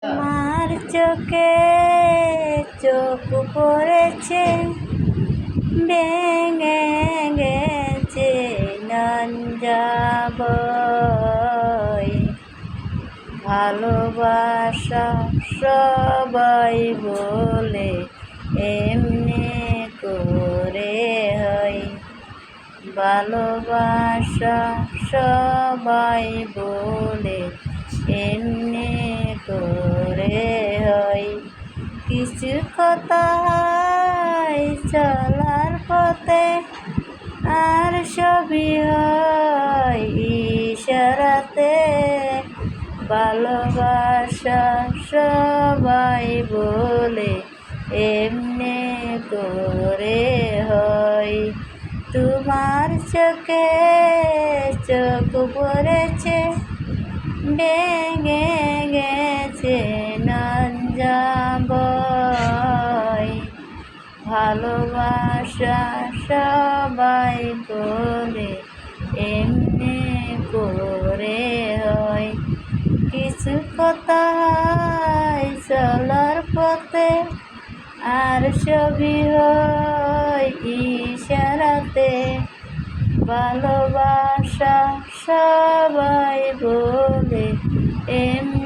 আমার চোখে চোখ পড়েছে, ভেঙে গেছে নঞ্জাবই। ভালোবাসা সবাই বলে এমনি করে হয়, ভালোবাসা সবাই বলে এমনি করে হয়। কিছু কথা হয় চলার পথে, আর সবই হয় ইশারাতে। ভালোবাসা সবাই বলে এমনি করে হয়। তোমার চোখে চোখ পড়েছে, ভেঙে গেছে নঞ্জাবই। ভালোবাসা সবাই বলে এমনি করে হয়। কিছু কথা হয় চলার পথে, আর সবই হয় ইশারাতে। ভালোবাসা সবাই বলে এমনি